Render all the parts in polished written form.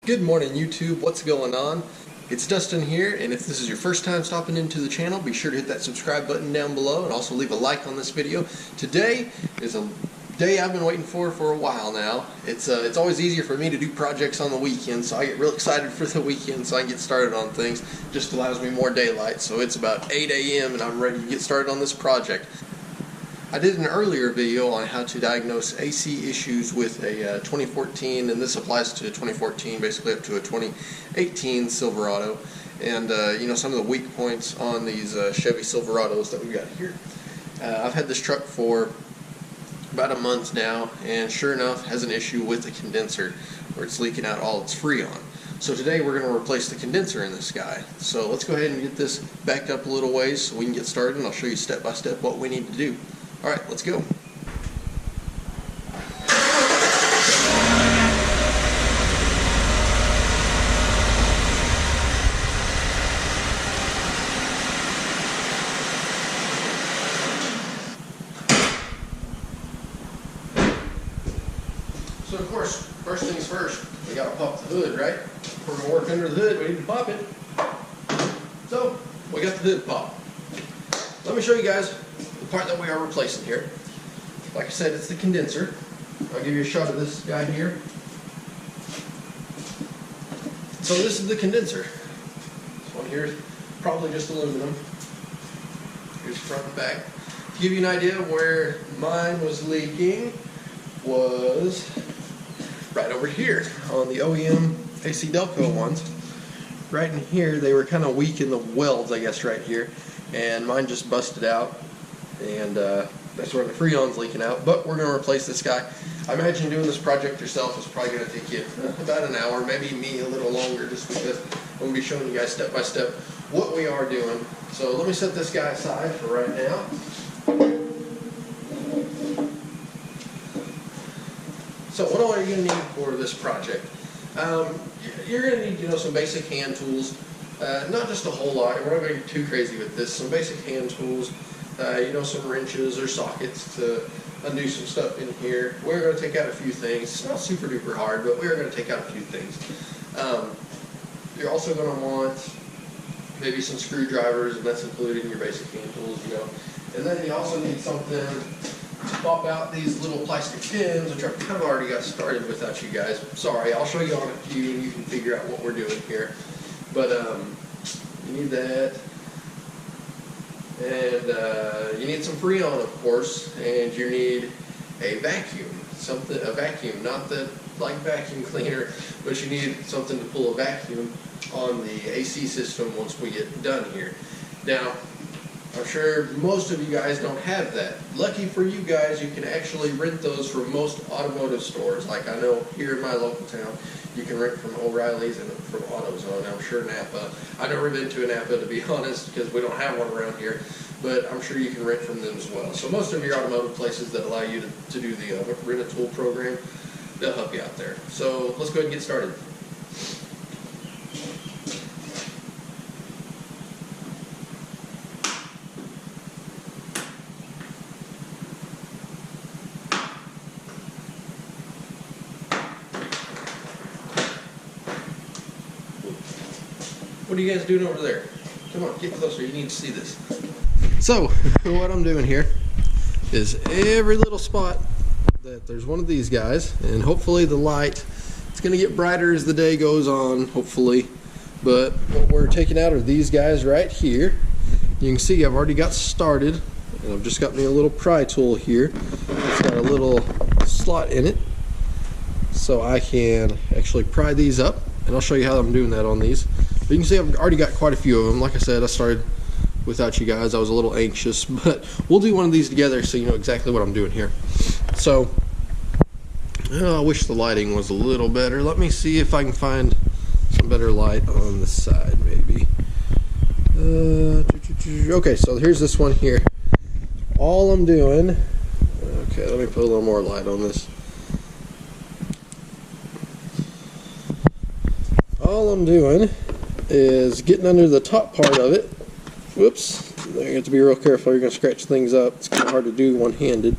Good morning YouTube, what's going on? It's Dustin here, and if this is your first time stopping into the channel, be sure to hit that subscribe button down below and also leave a like on this video. Today is a day I've been waiting for a while now. It's always easier for me to do projects on the weekend, so I get real excited for the weekend so I can get started on things. Just allows me more daylight, so it's about 8 a.m. and I'm ready to get started on this project. I did an earlier video on how to diagnose AC issues with a 2014, and this applies to 2014 basically up to a 2018 Silverado, and you know, some of the weak points on these Chevy Silverados that we've got here. I've had this truck for about a month now, and sure enough has an issue with the condenser where it's leaking out all its Freon. So today we're going to replace the condenser in this guy. So let's go ahead and get this backed up a little ways so we can get started, and I'll show you step by step what we need to do. Alright, let's go. So of course, first things first, we gotta pop the hood, right? If we're gonna work under the hood, we need to pop it. So, we got the hood popped. Let me show you guys the part that we are replacing here. Like I said, it's the condenser. I'll give you a shot of this guy here. So this is the condenser. This one here is probably just aluminum. Here's front and back. To give you an idea of where mine was leaking, was right over here on the OEM AC Delco ones. Right in here, they were kind of weak in the welds, I guess, right here. And mine just busted out, and that's where the Freon's leaking out. But we're going to replace this guy. I imagine doing this project yourself is probably going to take you about an hour, maybe me a little longer, just because I'm going to be showing you guys step by step what we are doing. So let me set this guy aside for right now. So what all are you going to need for this project? You're going to need, you know, some basic hand tools. Not just a whole lot. We're not going to get too crazy with this. Some basic hand tools, you know, some wrenches or sockets to undo some stuff in here. We're going to take out a few things. It's not super duper hard, but we're going to take out a few things. You're also going to want maybe some screwdrivers, and that's included in your basic hand tools, you know. And then you also need something to pop out these little plastic pins, which I've kind of already got started without you guys. Sorry, I'll show you on a few and you can figure out what we're doing here. But you need that, and you need some Freon, of course, and you need a vacuum, a vacuum, not the like vacuum cleaner, but you need something to pull a vacuum on the AC system once we get done here. Now, I'm sure most of you guys don't have that. Lucky for you guys, you can actually rent those from most automotive stores. Like I know here in my local town, you can rent from O'Reilly's and from AutoZone. I'm sure Napa. I've never been to a Napa, to be honest, because we don't have one around here. But I'm sure you can rent from them as well. So most of your automotive places that allow you to do the rent-a-tool program, they'll help you out there. So let's go ahead and get started. What are you guys doing over there? Come on, get closer. You need to see this. So, what I'm doing here is every little spot that there's one of these guys, and hopefully the light, it's going to get brighter as the day goes on, hopefully. But what we're taking out are these guys right here. You can see I've already got started, and I've just got me a little pry tool here. It's got a little slot in it, so I can actually pry these up, and I'll show you how I'm doing that on these. But you can see I've already got quite a few of them. Like I said, I started without you guys. I was a little anxious, but we'll do one of these together so you know exactly what I'm doing here. So, I wish the lighting was a little better. Let me see if I can find some better light on the side, maybe. Okay, so here's this one here. All I'm doing, okay, let me put a little more light on this. All I'm doing is getting under the top part of it. Whoops, you have to be real careful, you're going to scratch things up. It's kind of hard to do one-handed.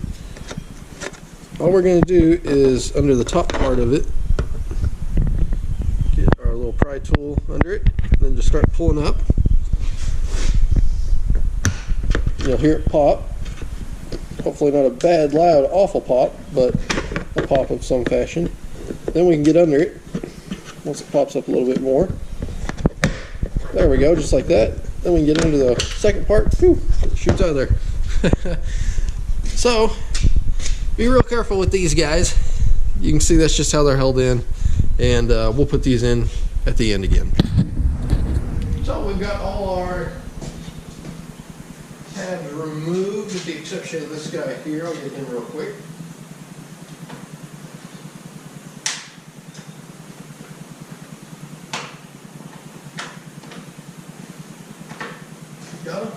All we're going to do is under the top part of it, get pry tool under it, and then just start pulling up. You'll hear it pop. Hopefully not a bad, loud, awful pop, but a pop of some fashion. Then we can get under it once it pops up a little bit more. There we go, just like that. Then we can get into the second part. Whew, it shoots out of there. So, be real careful with these guys. You can see that's just how they're held in, and we'll put these in at the end again. So we've got all our tabs removed with the exception of this guy here. I'll get him real quick. Got him?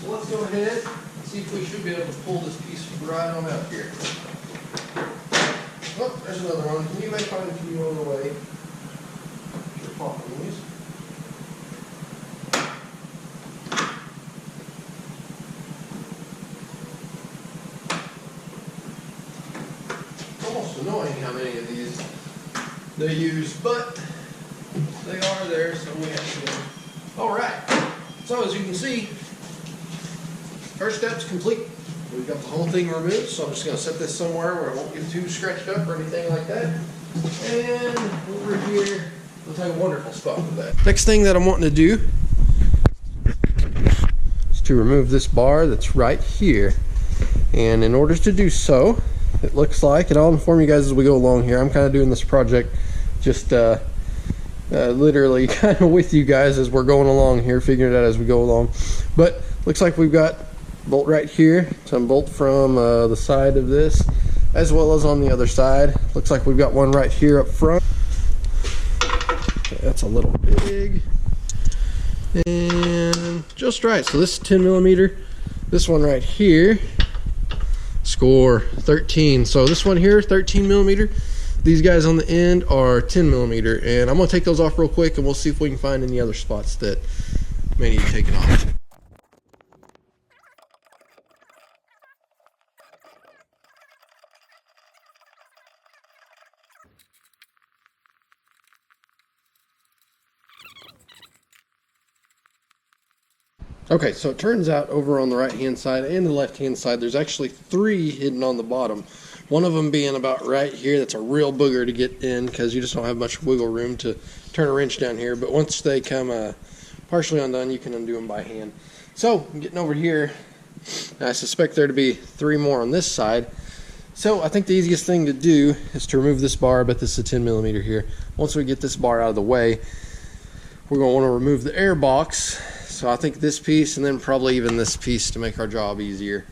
So let's go ahead and see if we should be able to pull this piece right on out here. Oh, there's another one. Can you make find a few on the way? Sure, popping these. It's almost annoying how many of these they use, but they are there, so we have to. All right. So as you can see, first step's complete. We've got the whole thing removed, so I'm just going to set this somewhere where it won't get too scratched up or anything like that. And over here, looks like a wonderful spot for that. Next thing that I'm wanting to do is to remove this bar that's right here. And in order to do so, it looks like, and I'll inform you guys as we go along here, I'm kind of doing this project just literally kind of with you guys as we're going along here, figuring it out as we go along. But looks like we've got bolt right here, some bolt from the side of this as well as on the other side. Looks like we've got one right here up front. Okay, that's a little big and just right. So this is 10 millimeter. This one right here, score 13. So this one here, 13 millimeter. These guys on the end are 10 millimeter, and I'm gonna take those off real quick and we'll see if we can find any other spots that may need taken off. Okay, so it turns out over on the right hand side and the left hand side there's actually 3 hidden on the bottom. One of them being about right here. That's a real booger to get in because you just don't have much wiggle room to turn a wrench down here. But once they come partially undone, you can undo them by hand. So I'm getting over here. I suspect there to be 3 more on this side. So I think the easiest thing to do is to remove this bar, but this is a 10 millimeter here. Once we get this bar out of the way, we're going to want to remove the air box. So I think this piece and then probably even this piece to make our job easier.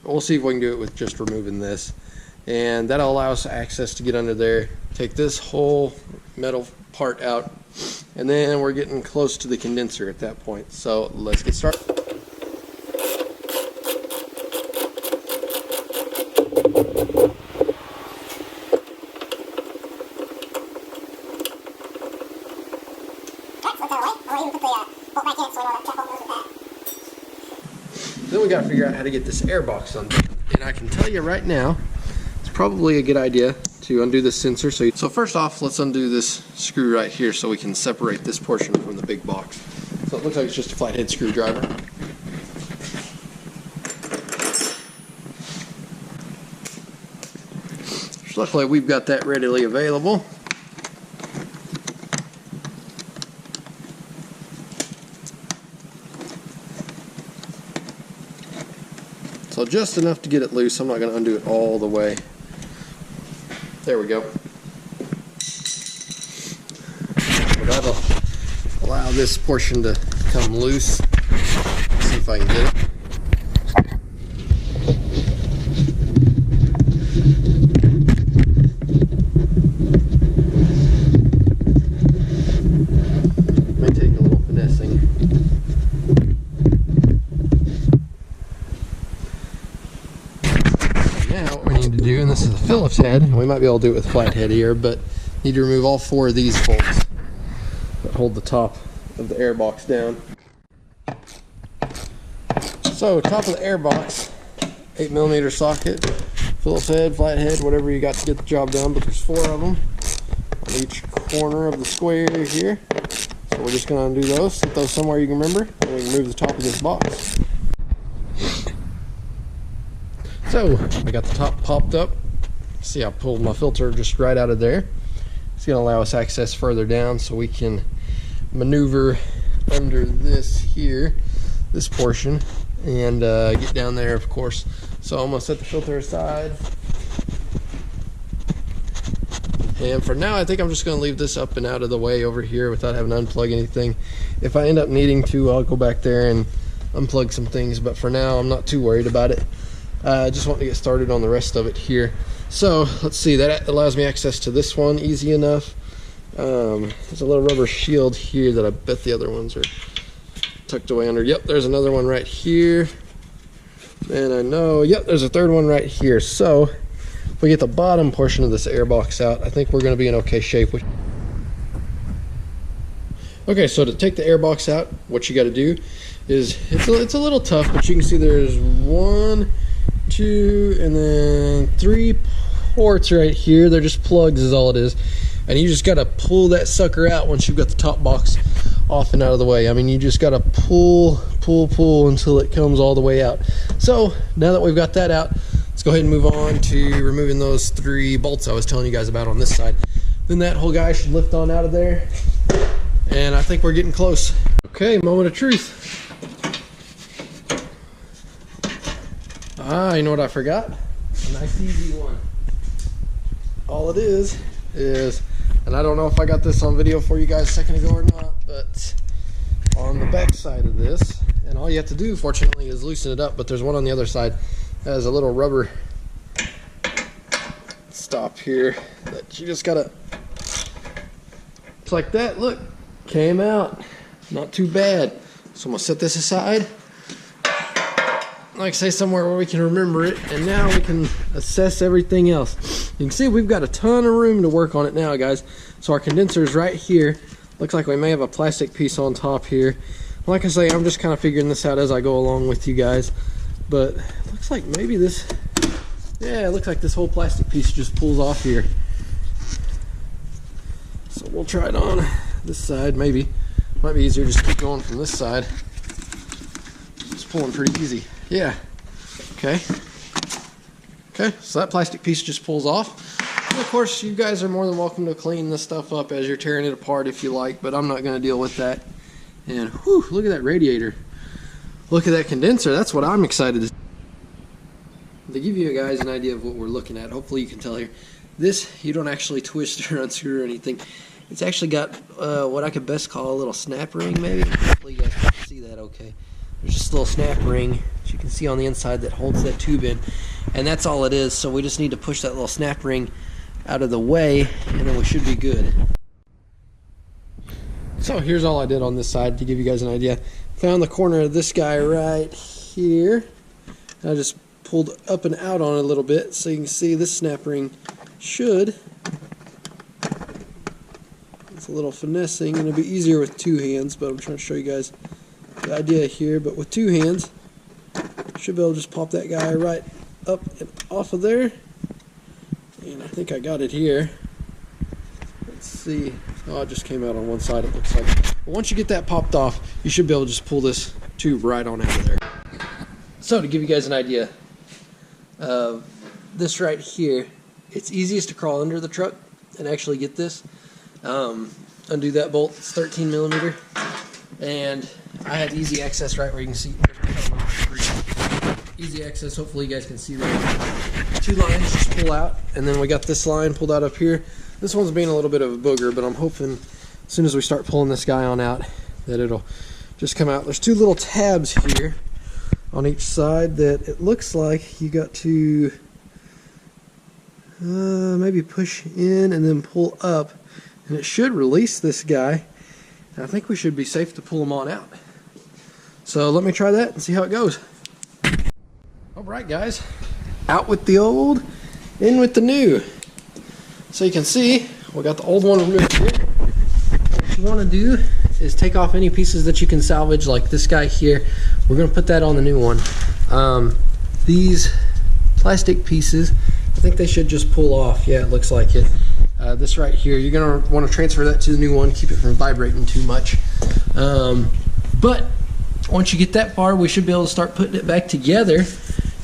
We'll see if we can do it with just removing this, and that'll allow us access to get under there, take this whole metal part out, and then we're getting close to the condenser at that point. So let's get started. Then we got to figure out how to get this air box undone. And I can tell you right now, it's probably a good idea to undo this sensor. So first off, let's undo this screw right here so we can separate this portion from the big box. So it looks like it's just a flathead screwdriver. So luckily we've got that readily available. So just enough to get it loose. I'm not going to undo it all the way. There we go. But that'll allow this portion to come loose. Let's see if I can get it. May take a little finessing. And this is a Phillips head. We might be able to do it with a flathead here, but need to remove all 4 of these bolts that hold the top of the air box down. So top of the air box, 8 millimeter socket, Phillips head, flathead, whatever you got to get the job done, but there's 4 of them. on each corner of the square here. So we're just going to undo those, set those somewhere you can remember, and we can remove the top of this box. So I got the top popped up. See, I pulled my filter just right out of there. It's going to allow us access further down so we can maneuver under this here, this portion, and get down there, of course. So I'm going to set the filter aside. And for now, I think I'm just going to leave this up and out of the way over here without having to unplug anything. If I end up needing to, I'll go back there and unplug some things. But for now, I'm not too worried about it. I just want to get started on the rest of it here. So let's see, that allows me access to this one easy enough. There's a little rubber shield here that I bet the other ones are tucked away under. Yep, there's another one right here. And I know, yep, there's a third one right here. So if we get the bottom portion of this air box out, I think we're going to be in okay shape. Okay, so to take the air box out, what you got to do is, it's a little tough, but you can see there's 1, 2, and then 3 ports right here. They're just plugs is all it is. And you just got to pull that sucker out once you've got the top box off and out of the way. I mean, you just got to pull until it comes all the way out. So now that we've got that out, let's go ahead and move on to removing those 3 bolts I was telling you guys about on this side. Then that whole guy should lift on out of there. And I think we're getting close. Okay, moment of truth. You know what I forgot? A nice easy one. All it is, and I don't know if I got this on video for you guys a second ago or not, but on the back side of this, and all you have to do, fortunately, is loosen it up, but there's one on the other side that has a little rubber stop here that you just gotta, it's like that, look, came out, not too bad. So I'm gonna set this aside, like I say, somewhere where we can remember it, and now we can assess everything else. You can see we've got a ton of room to work on it now, guys. So our condenser is right here. Looks like we may have a plastic piece on top here. Like I say, I'm just kind of figuring this out as I go along with you guys. But it looks like maybe this, yeah, it looks like this whole plastic piece just pulls off here. So we'll try it on this side, maybe. Might be easier just to keep going from this side. It's pulling pretty easy. Yeah. Okay. Okay, so that plastic piece just pulls off. And of course, you guys are more than welcome to clean this stuff up as you're tearing it apart if you like, but I'm not going to deal with that. And whew, look at that radiator. Look at that condenser. That's what I'm excited to see. To give you guys an idea of what we're looking at, hopefully you can tell here. This, you don't actually twist or unscrew or anything. It's actually got what I could best call a little snap ring, maybe. Hopefully you guys can see that okay. There's just a little snap ring, as you can see on the inside, that holds that tube in. And that's all it is, so we just need to push that little snap ring out of the way, and then we should be good. So here's all I did on this side to give you guys an idea. Found the corner of this guy right here. I just pulled up and out on it a little bit, so you can see this snap ring should, it's a little finessing, and it'll be easier with 2 hands, but I'm trying to show you guys the idea here. But with 2 hands, should be able to just pop that guy right up and off of there. And I think I got it here. Let's see. Oh, it just came out on one side, it looks like. But once you get that popped off, you should be able to just pull this tube right on out of there. So to give you guys an idea of this right here, it's easiest to crawl under the truck and actually get this. Undo that bolt. It's 13 millimeter. And I had easy access right where you can see. Easy access, hopefully you guys can see that. 2 lines just pull out, and then we got this line pulled out up here. This one's being a little bit of a booger, but I'm hoping as soon as we start pulling this guy on out that it'll just come out. There's 2 little tabs here on each side that it looks like you got to maybe push in and then pull up, and it should release this guy. And I think we should be safe to pull them on out. So let me try that and see how it goes. Alright guys, out with the old, in with the new. So you can see, we got the old one removed here. What you want to do is take off any pieces that you can salvage, like this guy here. We're going to put that on the new one. These plastic pieces, I think they should just pull off. Yeah, it looks like it. This right here, you're going to want to transfer that to the new one, keep it from vibrating too much. But once you get that far, we should be able to start putting it back together,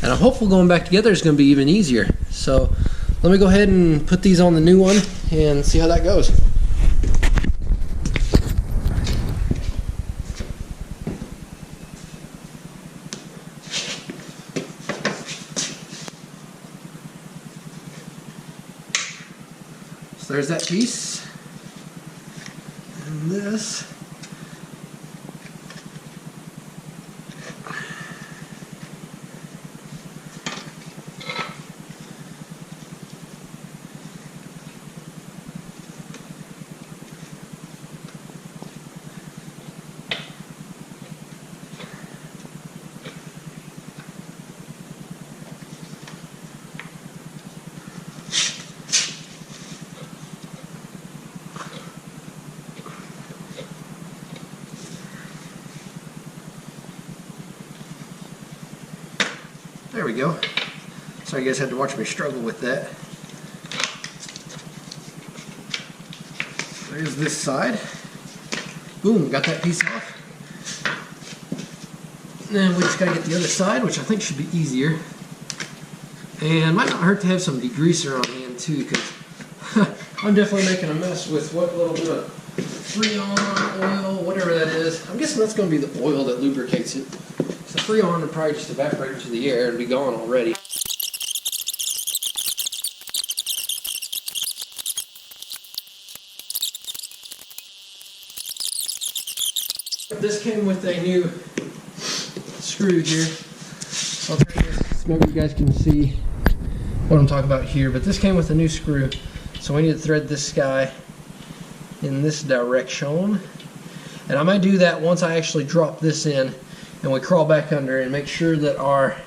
and I'm hopeful going back together is going to be even easier. So let me go ahead and put these on the new one and see how that goes. So there's that piece, and this. There we go. Sorry you guys had to watch me struggle with that. There's this side. Boom, got that piece off. And then we just gotta get the other side, which I think should be easier. And might not hurt to have some degreaser on hand too, because I'm definitely making a mess with what little bit of Freon oil, whatever that is. I'm guessing that's gonna be the oil that lubricates it. The Freon would probably just evaporate into the air and be gone already. This came with a new screw here. I'll try this. Maybe you guys can see what I'm talking about here, but this came with a new screw. So we need to thread this guy in this direction. And I might do that once I actually drop this in and we crawl back under and make sure that our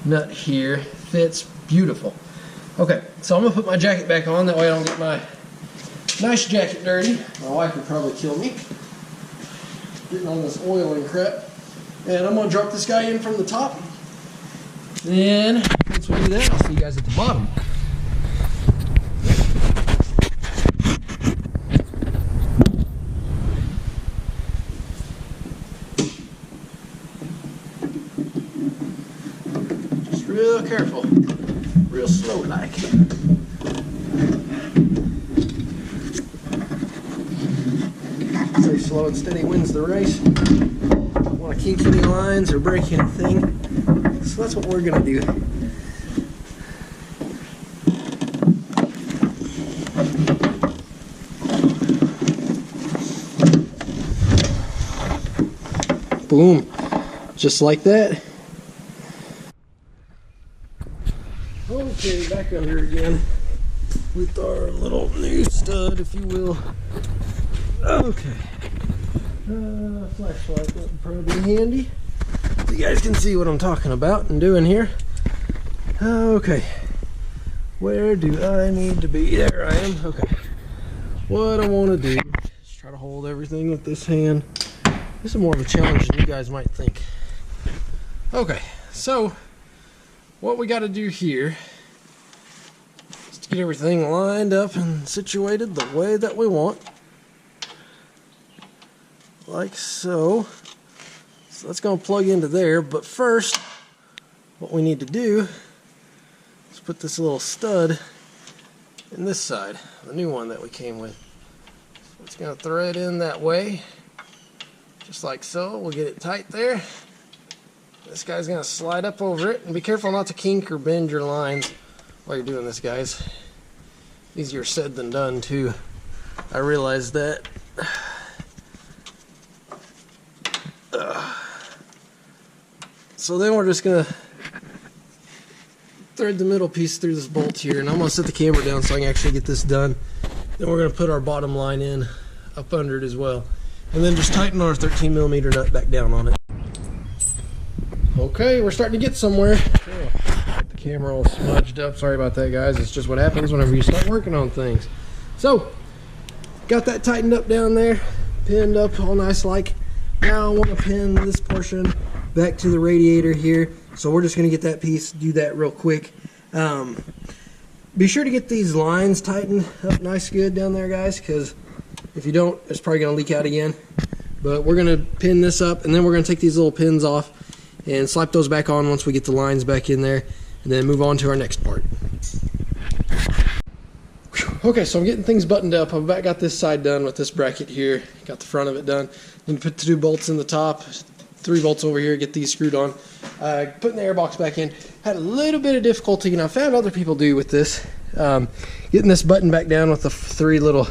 nut here fits beautiful. Okay, so I'm gonna put my jacket back on, that way I don't get my nice jacket dirty. My wife would probably kill me getting on this oil and crap. And I'm gonna drop this guy in from the top. Then once we do that, I'll see you guys at the bottom. Real careful, real slow like. Stay slow and steady wins the race. Don't want to kink any lines or break anything. So that's what we're gonna do. Boom, just like that. Okay, back under again with our little new stud, if you will. Okay. Flashlight, that would probably be handy. So you guys can see what I'm talking about and doing here. Okay. Where do I need to be? There I am. Okay. What I want to do is try to hold everything with this hand. This is more of a challenge than you guys might think. Okay, so what we got to do here is to get everything lined up and situated the way that we want. Like so. So that's going to plug into there, but first what we need to do is put this little stud in this side, the new one that we came with. So it's going to thread in that way, just like so. We'll get it tight there. This guy's going to slide up over it, and be careful not to kink or bend your lines while you're doing this, guys. Easier said than done too. I realize that. So then we're just going to thread the middle piece through this bolt here, and I'm going to set the camera down so I can actually get this done. Then we're going to put our bottom line in up under it as well, and then just tighten our 13mm nut back down on it. Okay, we're starting to get somewhere. Oh, the camera all smudged up. Sorry about that, guys. It's just what happens whenever you start working on things. So, got that tightened up down there, pinned up all nice like. Now I want to pin this portion back to the radiator here. So we're just going to get that piece, do that real quick. Be sure to get these lines tightened up nice good down there, guys, because if you don't, it's probably going to leak out again. But we're going to pin this up, and then we're going to take these little pins off and slap those back on once we get the lines back in there, and then move on to our next part. Okay, so I'm getting things buttoned up. I've about got this side done with this bracket here. Got the front of it done. Then put 2 bolts in the top, 3 bolts over here, get these screwed on. Putting the airbox back in. Had a little bit of difficulty, and I found other people do with this. Getting this button back down with the 3 little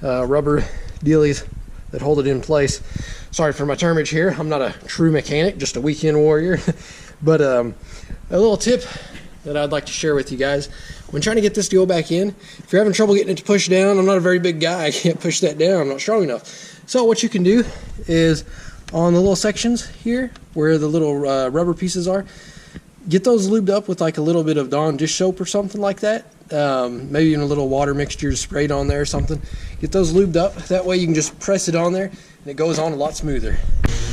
rubber dealies that hold it in place. Sorry for my termage here. I'm not a true mechanic, just a weekend warrior. But a little tip that I'd like to share with you guys. When trying to get this to go back in, if you're having trouble getting it to push down, I'm not a very big guy, I can't push that down, I'm not strong enough. So what you can do is on the little sections here, where the little rubber pieces are, get those lubed up with like a little bit of Dawn dish soap or something like that. Maybe even a little water mixture sprayed on there or something. Get those lubed up, that way you can just press it on there and it goes on a lot smoother.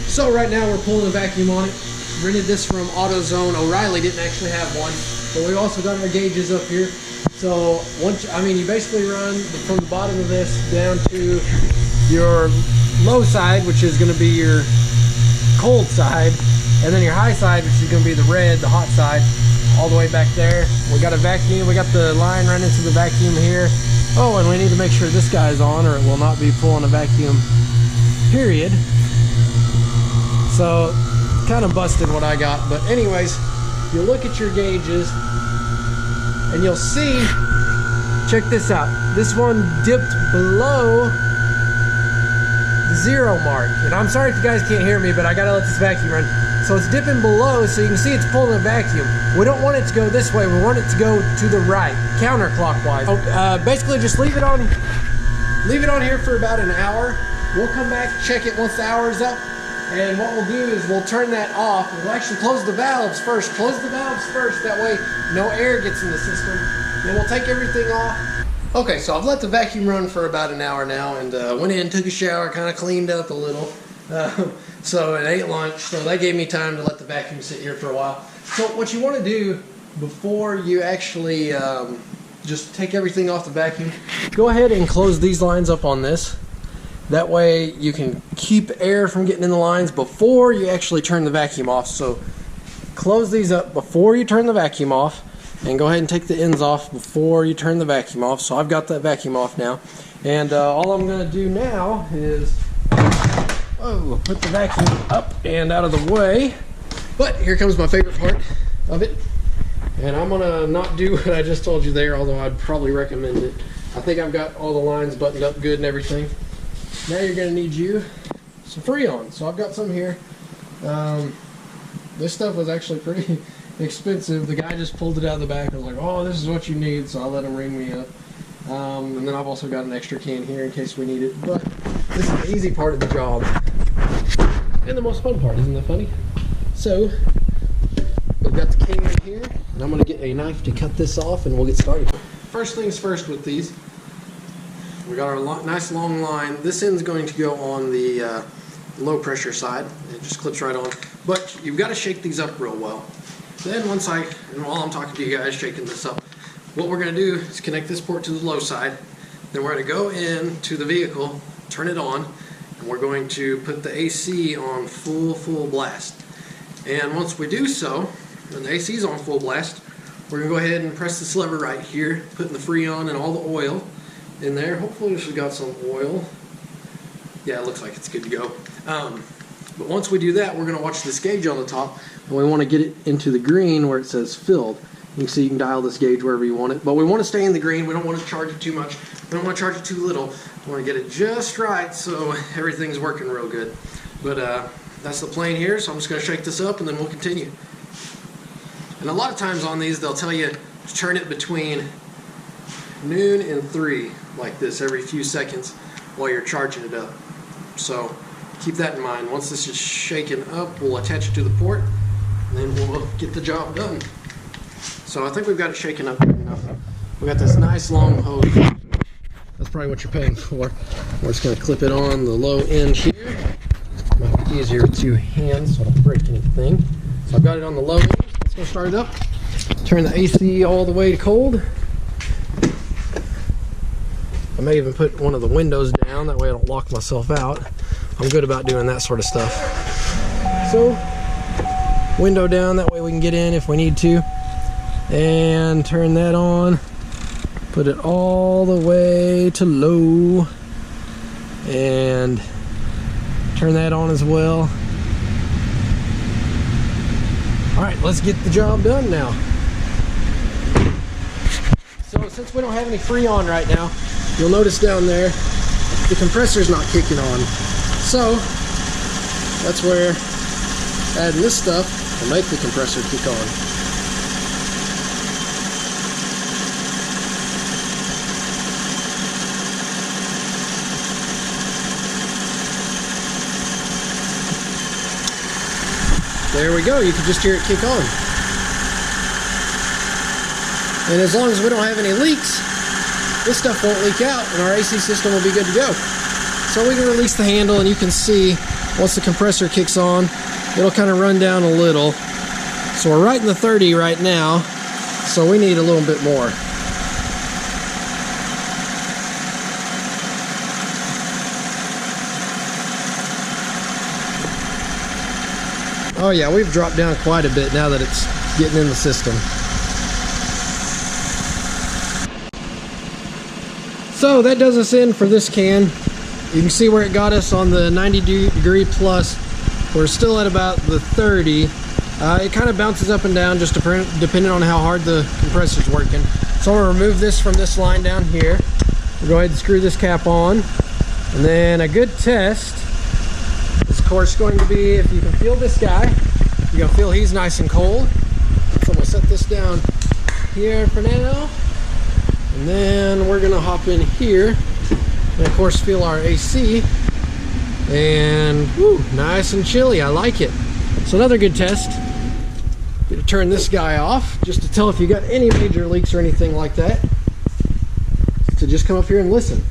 So right now we're pulling a vacuum on it. Rented this from AutoZone. O'Reilly didn't actually have one, but we also got our gauges up here. So you basically run from the bottom of this down to your low side, which is going to be your cold side, and then your high side, which is going to be the red, the hot side, all the way back there. We got a vacuum. We got the line running to the vacuum here. Oh, and we need to make sure this guy's on, or it will not be pulling a vacuum. Period. So kind of busted what I got, but anyways, you look at your gauges and you'll see, check this out, this one dipped below the 0 mark, and I'm sorry if you guys can't hear me, but I gotta let this vacuum run. So it's dipping below, so you can see it's pulling a vacuum. We don't want it to go this way, we want it to go to the right, counterclockwise. Basically just leave it on here for about an hour. We'll come back, check it once the hour is up. And what we'll do is we'll turn that off. We'll actually close the valves first. Close the valves first, that way no air gets in the system. Then we'll take everything off. Okay, so I've let the vacuum run for about an hour now, and went in, took a shower, kind of cleaned up a little. So and ate lunch, so that gave me time to let the vacuum sit here for a while. So what you want to do before you actually just take everything off the vacuum, go ahead and close these lines up on this. That way you can keep air from getting in the lines before you actually turn the vacuum off. So close these up before you turn the vacuum off, and go ahead and take the ends off before you turn the vacuum off. So I've got that vacuum off now, and all I'm going to do now is put the vacuum up and out of the way. But here comes my favorite part of it, and I'm going to not do what I just told you there, although I'd probably recommend it. I think I've got all the lines buttoned up good and everything. Now you're going to need some Freon. So I've got some here. This stuff was actually pretty expensive. The guy just pulled it out of the back. I was like, oh, this is what you need. So I let him ring me up. And then I've also got an extra can here in case we need it. But this is the easy part of the job. And the most fun part, isn't that funny? So we've got the can here. And I'm going to get a knife to cut this off, and we'll get started. First things first with these. We got our nice long line. This end's going to go on the low pressure side. It just clips right on. But you've got to shake these up real well. Then while I'm talking to you guys shaking this up, what we're going to do is connect this port to the low side. Then we're going to go into the vehicle, turn it on, and we're going to put the AC on full blast. And once we do so, when the AC is on full blast, we're going to go ahead and press this lever right here, putting the Freon and all the oil in there. Hopefully this has got some oil. Yeah, it looks like it's good to go. But once we do that, we're going to watch this gauge on the top, and we want to get it into the green where it says filled. You can see you can dial this gauge wherever you want it, but we want to stay in the green. We don't want to charge it too much. We don't want to charge it too little. We want to get it just right so everything's working real good. But that's the plane here, so I'm just going to shake this up and then we'll continue. And a lot of times on these, they'll tell you to turn it between noon and 3 like this every few seconds while you're charging it up. So keep that in mind. Once this is shaken up, we'll attach it to the port and then we'll get the job done. So I think we've got it shaken up good enough. We got this nice long hose. That's probably what you're paying for. We're just going to clip it on the low end here. Might be easier with 2 hands so I don't break anything. So I've got it on the low end. Let's go start it up. Turn the AC all the way to cold. I may even put one of the windows down, that way I don't lock myself out. I'm good about doing that sort of stuff. So, window down, that way we can get in if we need to. And turn that on. Put it all the way to low. And turn that on as well. Alright, let's get the job done now. So since we don't have any Freon right now, you'll notice down there the compressor's not kicking on. So that's where adding this stuff will make the compressor kick on. There we go, you can just hear it kick on. And as long as we don't have any leaks, this stuff won't leak out and our AC system will be good to go. So we can release the handle and you can see once the compressor kicks on, it'll kind of run down a little. So we're right in the 30 right now, so we need a little bit more. Oh yeah, we've dropped down quite a bit now that it's getting in the system. So that does us in for this can. You can see where it got us on the 90-degree plus. We're still at about the 30. It kind of bounces up and down just depending on how hard the compressor's working. So I'm going to remove this from this line down here. We'll go ahead and screw this cap on. And then a good test is of course going to be if you can feel this guy. You're going to feel he's nice and cold. So I'm going to set this down here for now. And then we're going to hop in here and of course feel our AC. And whew, nice and chilly. I like it. So another good test. Going to turn this guy off just to tell if you got any major leaks or anything like that. So just come up here and listen.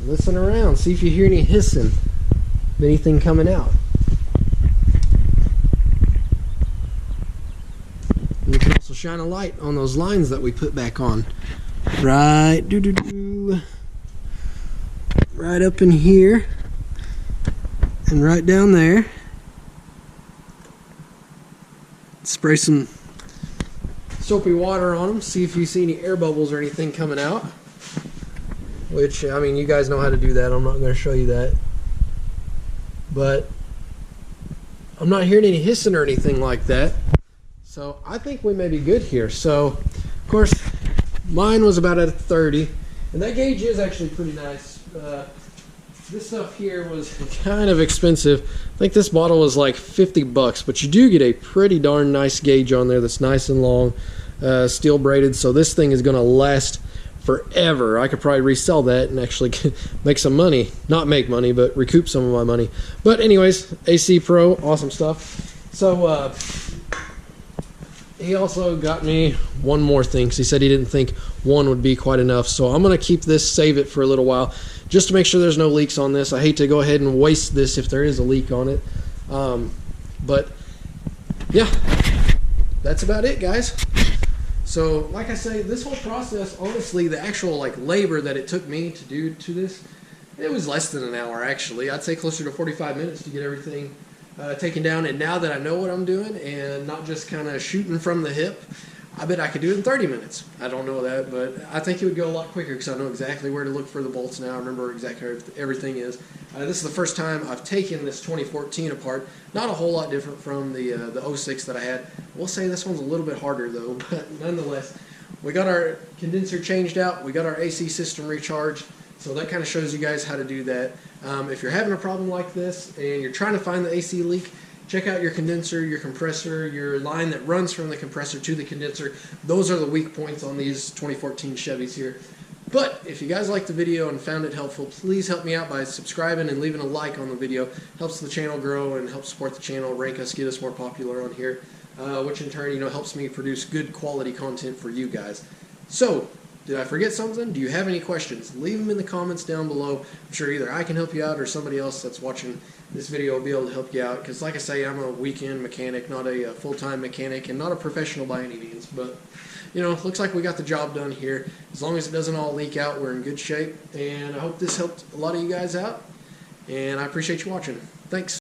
Listen around. See if you hear any hissing of anything coming out. And you can also shine a light on those lines that we put back on. Right, right up in here and right down there. Spray some soapy water on them, see if you see any air bubbles or anything coming out. Which, I mean, you guys know how to do that. I'm not going to show you that. But I'm not hearing any hissing or anything like that. So I think we may be good here. So, of course, mine was about at 30. And that gauge is actually pretty nice. This stuff here was kind of expensive. I think this bottle was like 50 bucks. But you do get a pretty darn nice gauge on there that's nice and long. Steel braided. So this thing is going to last forever. I could probably resell that and actually make some money. Not make money, but recoup some of my money. But anyways, AC Pro, awesome stuff. So he also got me one more thing because he said he didn't think one would be quite enough. So I'm going to keep this, save it for a little while, just to make sure there's no leaks on this. I hate to go ahead and waste this if there is a leak on it. But yeah, that's about it, guys. So, like I say, this whole process, honestly, the actual like labor that it took me to do to this, it was less than an hour actually. I'd say closer to 45 minutes to get everything taken down. And now that I know what I'm doing and not just kind of shooting from the hip, I bet I could do it in 30 minutes. I don't know that, but I think it would go a lot quicker because I know exactly where to look for the bolts now. I remember exactly where everything is. This is the first time I've taken this 2014 apart. Not a whole lot different from the 06 that I had. We'll say this one's a little bit harder though, but nonetheless, we got our condenser changed out. We got our AC system recharged. So that kind of shows you guys how to do that. If you're having a problem like this and you're trying to find the AC leak, check out your condenser, your compressor, your line that runs from the compressor to the condenser. Those are the weak points on these 2014 Chevys here. But if you guys liked the video and found it helpful, please help me out by subscribing and leaving a like on the video. Helps the channel grow and helps support the channel, rank us, get us more popular on here, which in turn, helps me produce good quality content for you guys. So, did I forget something? Do you have any questions? Leave them in the comments down below. I'm sure either I can help you out or somebody else that's watching this video will be able to help you out. Because like I say, I'm a weekend mechanic, not a full-time mechanic, and not a professional by any means. But you know, looks like we got the job done here. As long as it doesn't all leak out, we're in good shape. And I hope this helped a lot of you guys out. And I appreciate you watching. Thanks.